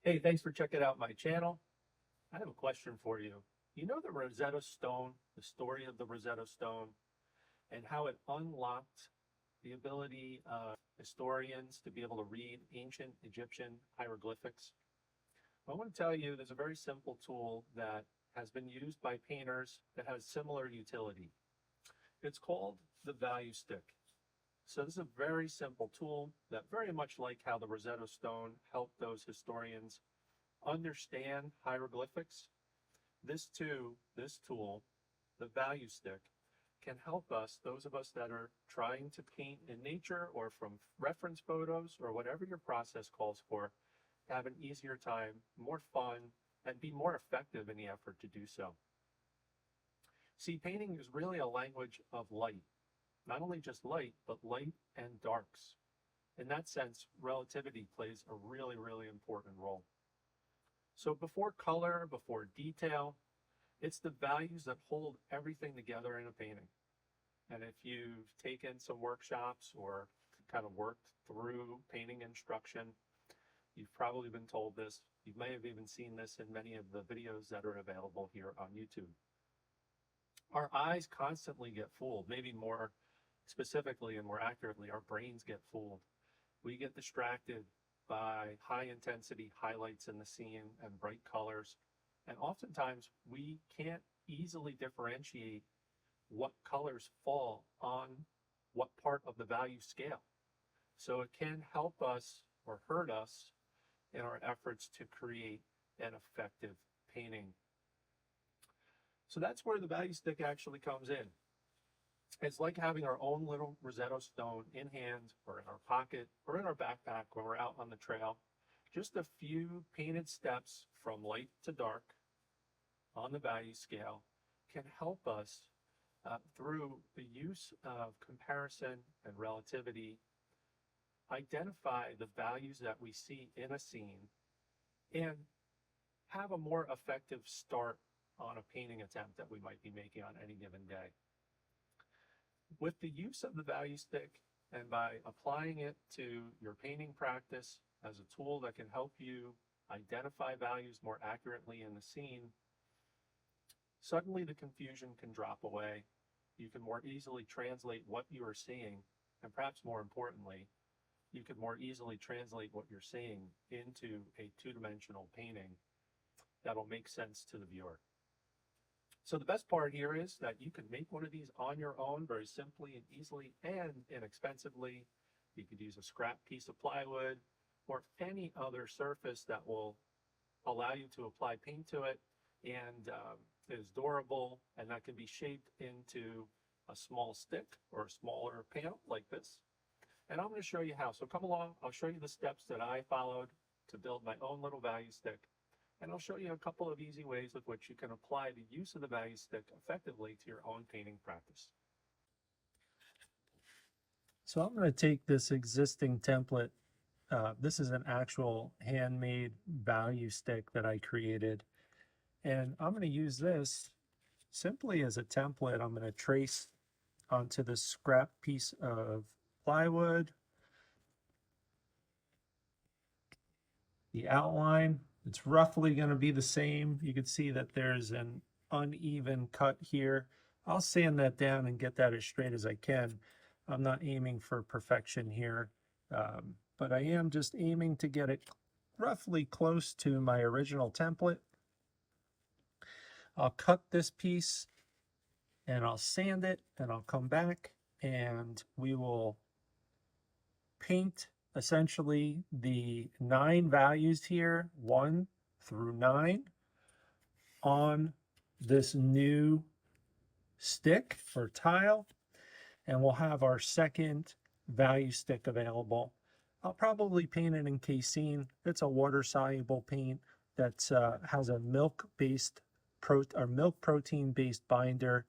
Hey, thanks for checking out my channel. I have a question for you. You know the Rosetta Stone, the story of the Rosetta Stone, and how it unlocked the ability of historians to be able to read ancient Egyptian hieroglyphics? Well, I want to tell you there's a very simple tool that has been used by painters that has similar utility. It's called the value stick. So this is a very simple tool that, very much like how the Rosetta Stone helped those historians understand hieroglyphics, this tool, the value stick, can help us, those of us that are trying to paint in nature or from reference photos or whatever your process calls for, have an easier time, more fun, and be more effective in the effort to do so. See, painting is really a language of light. Not only just light, but light and darks. In that sense, relativity plays a really, really important role. So before color, before detail, it's the values that hold everything together in a painting. And if you've taken some workshops or kind of worked through painting instruction, you've probably been told this. You may have even seen this in many of the videos that are available here on YouTube. Our eyes constantly get fooled, maybe more specifically and more accurately, our brains get fooled. We get distracted by high intensity highlights in the scene and bright colors. And oftentimes we can't easily differentiate what colors fall on what part of the value scale. So it can help us or hurt us in our efforts to create an effective painting. So that's where the value stick actually comes in. It's like having our own little Rosetta Stone in hand or in our pocket or in our backpack when we're out on the trail. Just a few painted steps from light to dark on the value scale can help us through the use of comparison and relativity, identify the values that we see in a scene and have a more effective start on a painting attempt that we might be making on any given day. With the use of the value stick and by applying it to your painting practice as a tool that can help you identify values more accurately in the scene, suddenly the confusion can drop away. You can more easily translate what you are seeing, and perhaps more importantly, you can more easily translate what you're seeing into a two-dimensional painting that'll make sense to the viewer. So the best part here is that you can make one of these on your own very simply and easily and inexpensively. You could use a scrap piece of plywood or any other surface that will allow you to apply paint to it and is durable, and that can be shaped into a small stick or a smaller panel like this. And I'm going to show you how. So come along, I'll show you the steps that I followed to build my own little value stick. And I'll show you a couple of easy ways with which you can apply the use of the value stick effectively to your own painting practice. So I'm going to take this existing template. This is an actual handmade value stick that I created. And I'm going to use this simply as a template. I'm going to trace onto this scrap piece of plywood the outline. It's roughly going to be the same. You can see that there's an uneven cut here. I'll sand that down and get that as straight as I can. I'm not aiming for perfection here, but I am just aiming to get it roughly close to my original template. I'll cut this piece and I'll sand it, and I'll come back and we will paint essentially the 9 values here, 1 through 9, on this new stick or tile, and we'll have our second value stick available. I'll probably paint it in casein. It's a water-soluble paint that has a milk protein-based binder.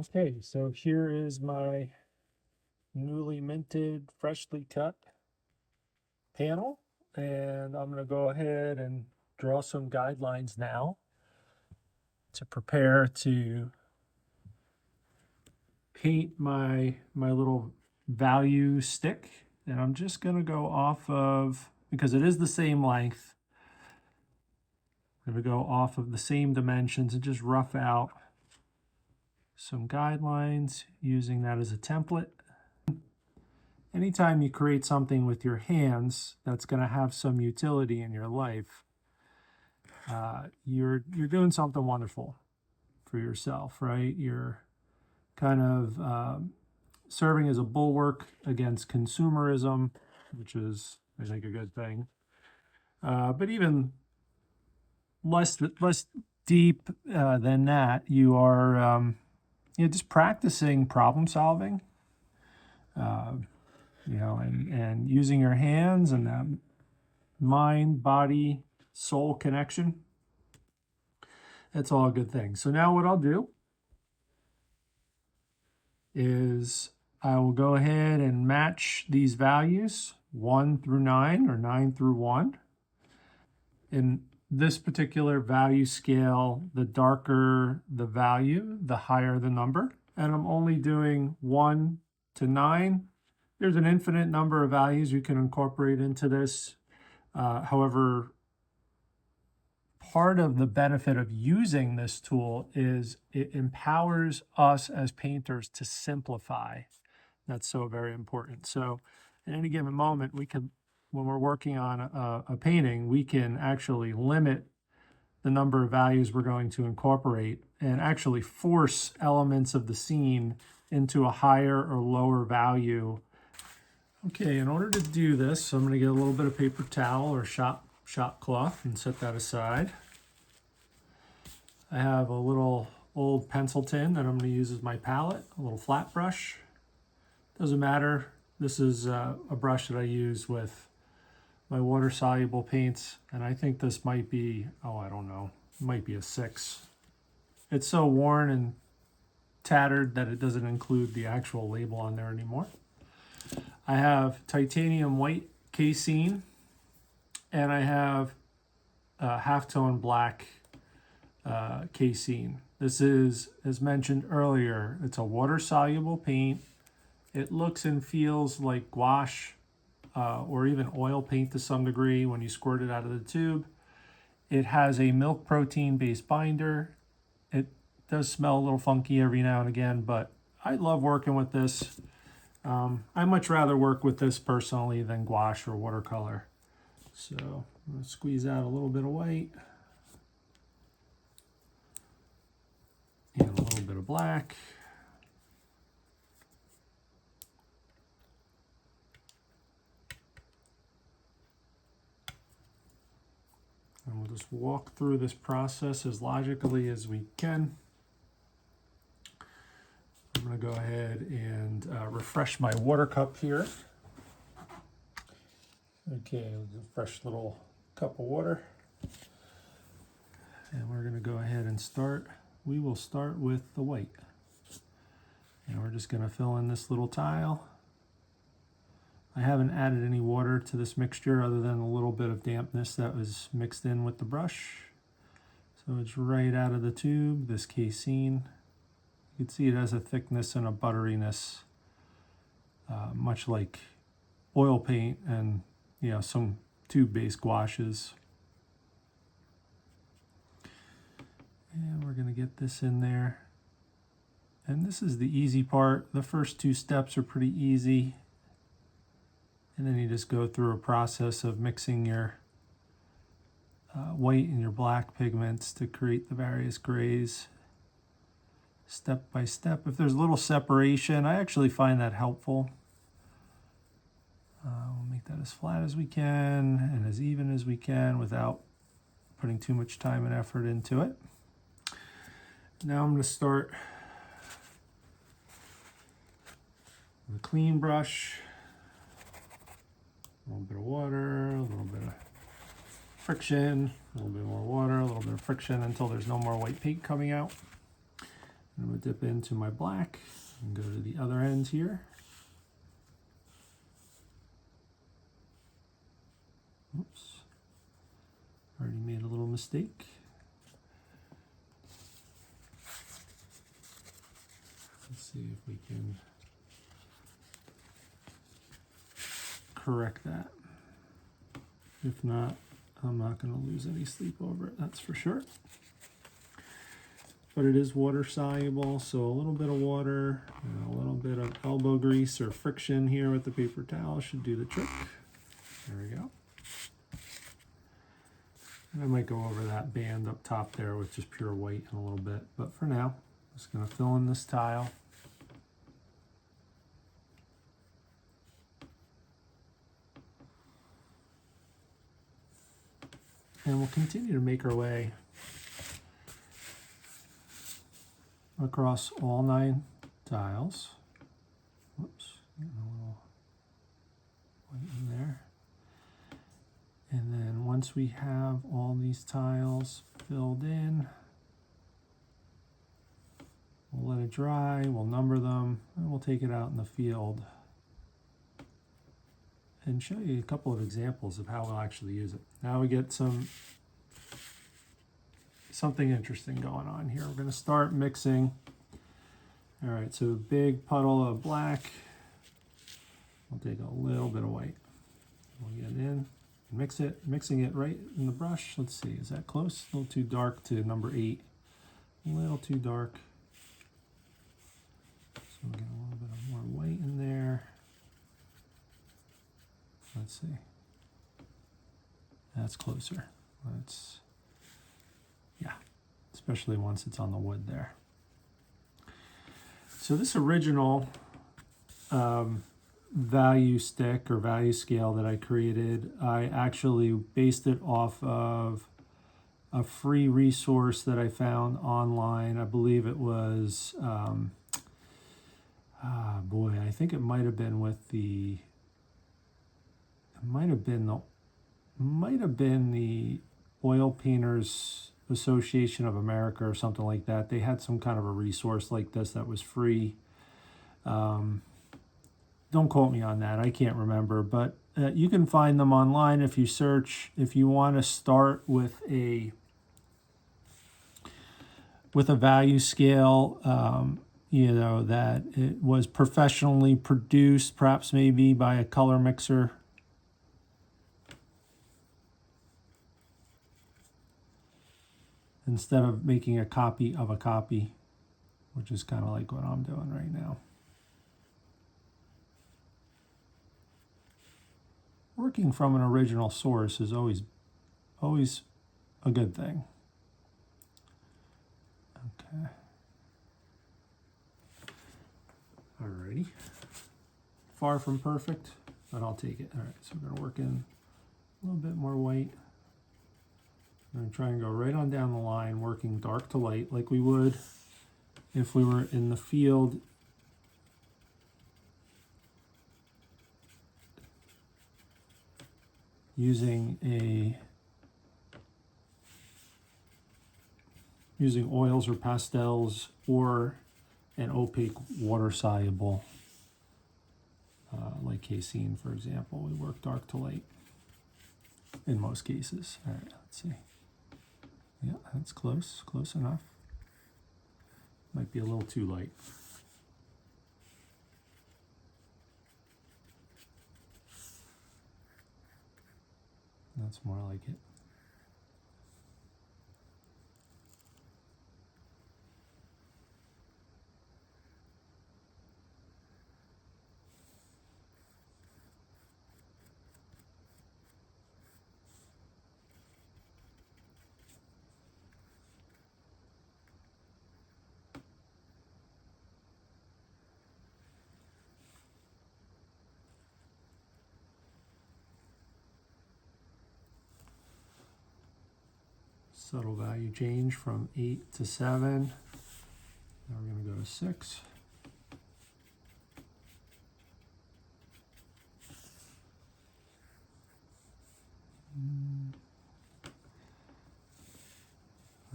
Okay, so here is my newly minted, freshly cut panel, and I'm going to go ahead and draw some guidelines now to prepare to paint my little value stick. And I'm just going to go off of, because it is the same length, I'm going to go off of the same dimensions and just rough out some guidelines using that as a template. Anytime you create something with your hands that's going to have some utility in your life, you're doing something wonderful for yourself, right? You're kind of serving as a bulwark against consumerism, which is, I think, a good thing. But even less deep than that, you are just practicing problem solving. And using your hands and that mind, body, soul connection. That's all a good thing. So now what I'll do is I will go ahead and match these values 1 through 9 or 9 through 1. In this particular value scale, the darker the value, the higher the number. And I'm only doing 1 to 9. There's an infinite number of values you can incorporate into this. However, part of the benefit of using this tool is it empowers us as painters to simplify. That's so very important. So at any given moment, we can, when we're working on a painting, we can actually limit the number of values we're going to incorporate and actually force elements of the scene into a higher or lower value. Okay, in order to do this, I'm going to get a little bit of paper towel or shop cloth and set that aside. I have a little old pencil tin that I'm going to use as my palette, a little flat brush. Doesn't matter. This is a brush that I use with my water-soluble paints, and I think this might be, I don't know, it might be a 6. It's so worn and tattered that it doesn't include the actual label on there anymore. I have titanium white casein, and I have halftone black casein. This is, as mentioned earlier, it's a water-soluble paint. It looks and feels like gouache or even oil paint to some degree when you squirt it out of the tube. It has a milk protein-based binder. It does smell a little funky every now and again, but I love working with this. I much rather work with this personally than gouache or watercolor. So I'm going to squeeze out a little bit of white and a little bit of black. And we'll just walk through this process as logically as we can. I'm going to go ahead and refresh my water cup here. Okay, a fresh little cup of water. And we're going to go ahead and start. We will start with the white. And we're just going to fill in this little tile. I haven't added any water to this mixture other than a little bit of dampness that was mixed in with the brush. So it's right out of the tube, this casein. You can see it has a thickness and a butteriness, much like oil paint and some tube-based gouaches. And we're going to get this in there. And this is the easy part. The first 2 steps are pretty easy. And then you just go through a process of mixing your white and your black pigments to create the various grays. Step by step. If there's a little separation, I actually find that helpful. We'll make that as flat as we can and as even as we can without putting too much time and effort into it. Now I'm going to start with a clean brush, a little bit of water, a little bit of friction, a little bit more water, a little bit of friction until there's no more white paint coming out. I'm going to dip into my black and go to the other end here. Oops, already made a little mistake. Let's see if we can correct that. If not, I'm not going to lose any sleep over it, that's for sure. But it is water soluble, so a little bit of water and a little bit of elbow grease or friction here with the paper towel should do the trick. There we go. And I might go over that band up top there with just pure white in a little bit, but for now, I'm just going to fill in this tile. And we'll continue to make our way across all 9 tiles. Whoops, getting a little white in there. And then once we have all these tiles filled in, we'll let it dry, we'll number them, and we'll take it out in the field and show you a couple of examples of how we'll actually use it. Now we get something interesting going on here. We're going to start mixing. All right, so big puddle of black. We'll take a little bit of white. We'll get in, mix it, mixing it right in the brush. Let's see, is that close? A little too dark to number 8. A little too dark. So we'll get a little bit of more white in there. Let's see. That's closer. Yeah, especially once it's on the wood there. So this original value stick or value scale that I created, I actually based it off of a free resource that I found online. I believe it was, I think it might have been with the, might have been the Oil Painters Association of America or something like that. They had some kind of a resource like this that was free. Don't quote me on that, I can't remember, but you can find them online if you search. If you want to start with a value scale, you know, that it was professionally produced, perhaps maybe by a color mixer. Instead of making a copy of a copy, which is kind of like what I'm doing right now. Working from an original source is always a good thing. Okay. Alrighty. Far from perfect, but I'll take it. All right, so we're going to work in a little bit more white. I'm going to try and go right on down the line, working dark to light like we would if we were in the field. Using oils or pastels or an opaque water soluble, like casein, for example. We work dark to light in most cases. All right, let's see. Yeah, that's close enough. Might be a little too light. That's more like it. Subtle value change from 8 to 7. Now we're going to go to 6.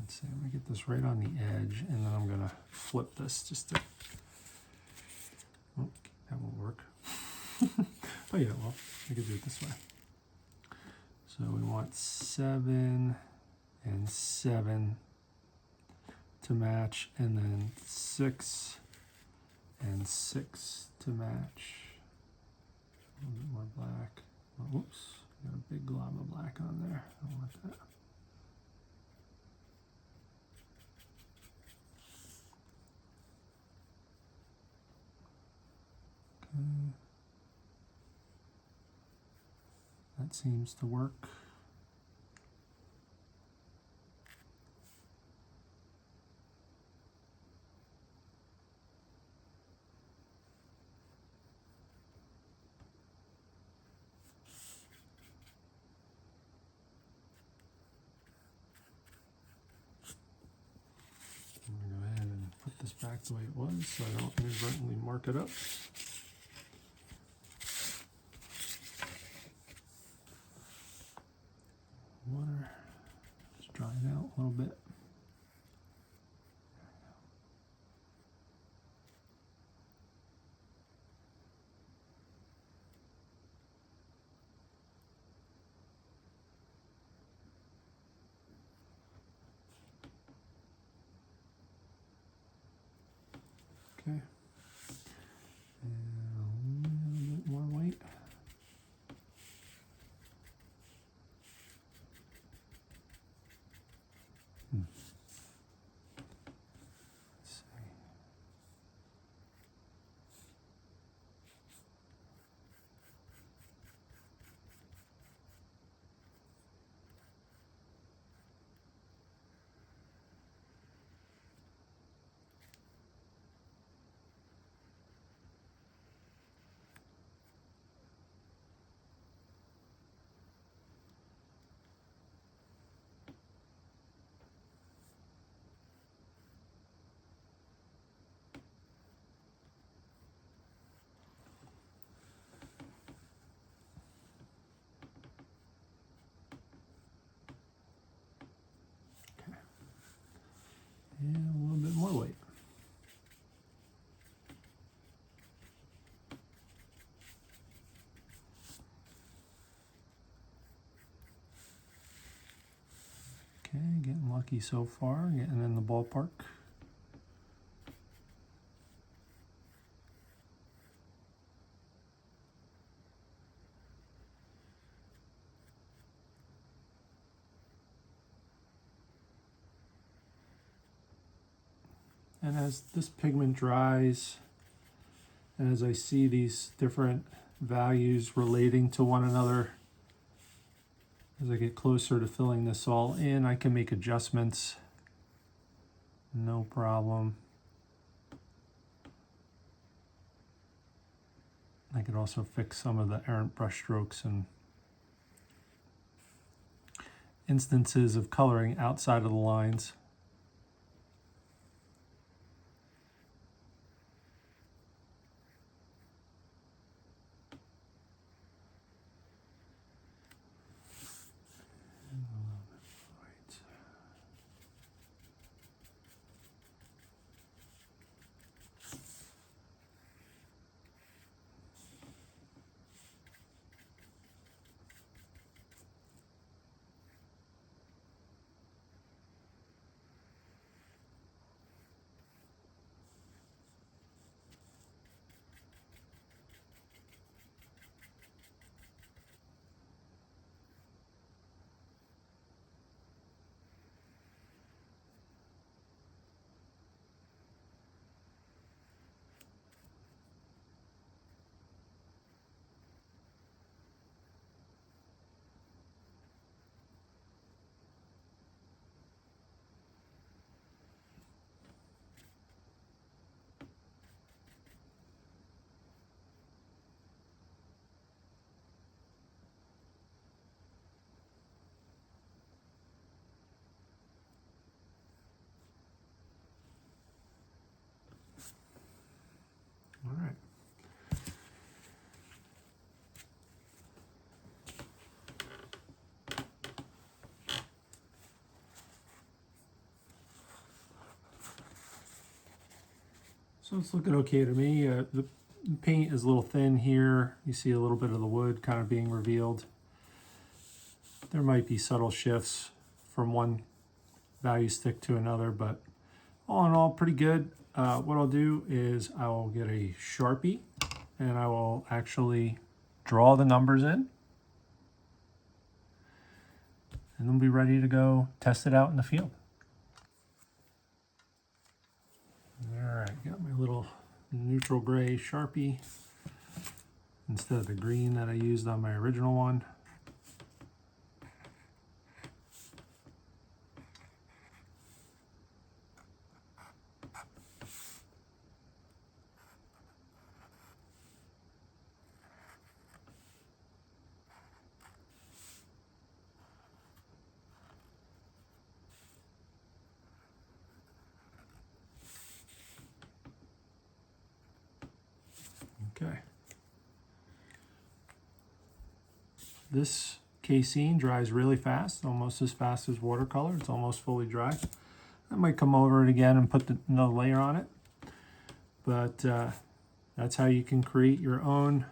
Let's see, I'm gonna get this right on the edge, and then I'm gonna flip this just to, oh, that won't work. Oh yeah, well, I could do it this way. So we want 7 and 7 to match, and then 6 and 6 to match. A little bit more black. Oh, oops, got a big glob of black on there. I don't want that. Okay. That seems to work. I'm going to go ahead and put this back the way it was so I don't inadvertently mark it up. Water, just dry it out a little bit. Okay. And a little bit more white. Let's see. And a little bit more white. Okay, getting lucky so far, getting in the ballpark. And as this pigment dries, and as I see these different values relating to one another, as I get closer to filling this all in, I can make adjustments. No problem. I could also fix some of the errant brush strokes and instances of coloring outside of the lines. So it's looking okay to me. The paint is a little thin here. You see a little bit of the wood kind of being revealed. There might be subtle shifts from one value stick to another, but all in all, pretty good. What I'll do is I will get a Sharpie and I will actually draw the numbers in. And then we'll be ready to go test it out in the field. All right, got my little neutral gray Sharpie instead of the green that I used on my original one. Okay. This casein dries really fast, almost as fast as watercolor. It's almost fully dry. I might come over it again and put another layer on it. But that's how you can create your own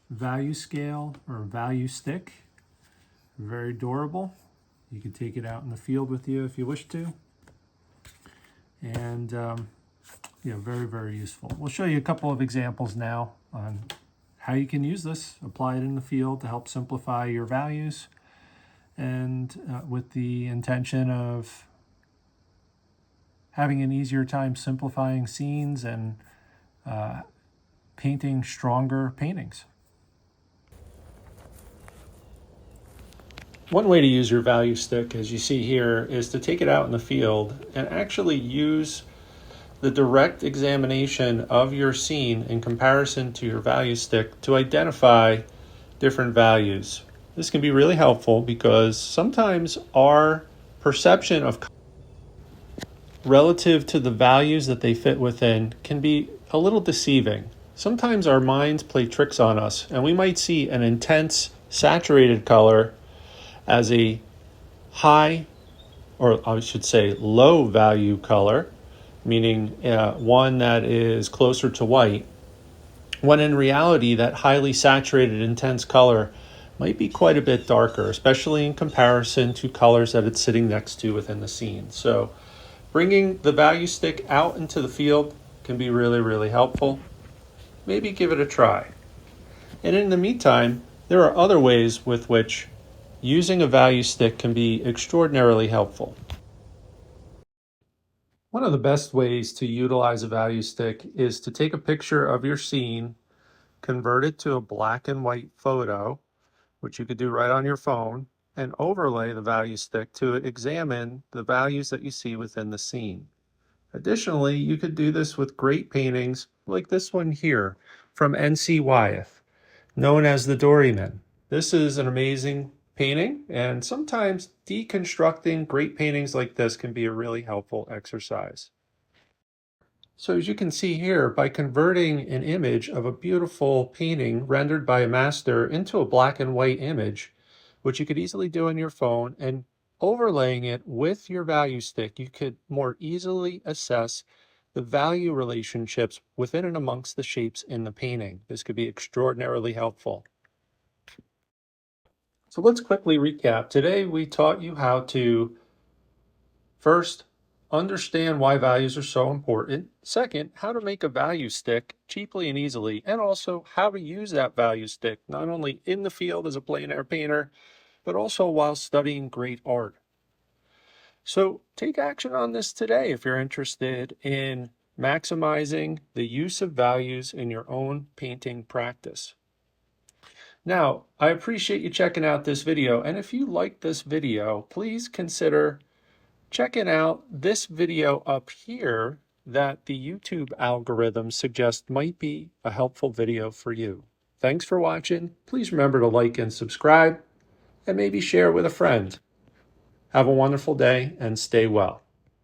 value scale or value stick. Very durable. You can take it out in the field with you if you wish to. And yeah, very, very useful. We'll show you a couple of examples now on how you can use this, apply it in the field to help simplify your values, and with the intention of having an easier time simplifying scenes and painting stronger paintings. One way to use your value stick, as you see here, is to take it out in the field and actually use the direct examination of your scene in comparison to your value stick to identify different values. This can be really helpful because sometimes our perception of relative to the values that they fit within can be a little deceiving. Sometimes our minds play tricks on us, and we might see an intense saturated color as a high, or I should say low value color, meaning one that is closer to white, when in reality that highly saturated intense color might be quite a bit darker, especially in comparison to colors that it's sitting next to within the scene. So bringing the value stick out into the field can be really, really helpful. Maybe give it a try. And in the meantime, there are other ways with which using a value stick can be extraordinarily helpful. One of the best ways to utilize a value stick is to take a picture of your scene, convert it to a black and white photo, which you could do right on your phone, and overlay the value stick to examine the values that you see within the scene. Additionally, you could do this with great paintings like this one here from N.C. Wyeth, known as the Doryman. This is an amazing painting, and sometimes deconstructing great paintings like this can be a really helpful exercise. So as you can see here, by converting an image of a beautiful painting rendered by a master into a black and white image, which you could easily do on your phone, and overlaying it with your value stick, you could more easily assess the value relationships within and amongst the shapes in the painting. This could be extraordinarily helpful. So let's quickly recap. Today we taught you how to first understand why values are so important. Second, how to make a value stick cheaply and easily, and also how to use that value stick not only in the field as a plein air painter, but also while studying great art. So take action on this today if you're interested in maximizing the use of values in your own painting practice. Now, I appreciate you checking out this video, and if you like this video, please consider checking out this video up here that the YouTube algorithm suggests might be a helpful video for you. Thanks for watching. Please remember to like and subscribe, and maybe share with a friend. Have a wonderful day and stay well.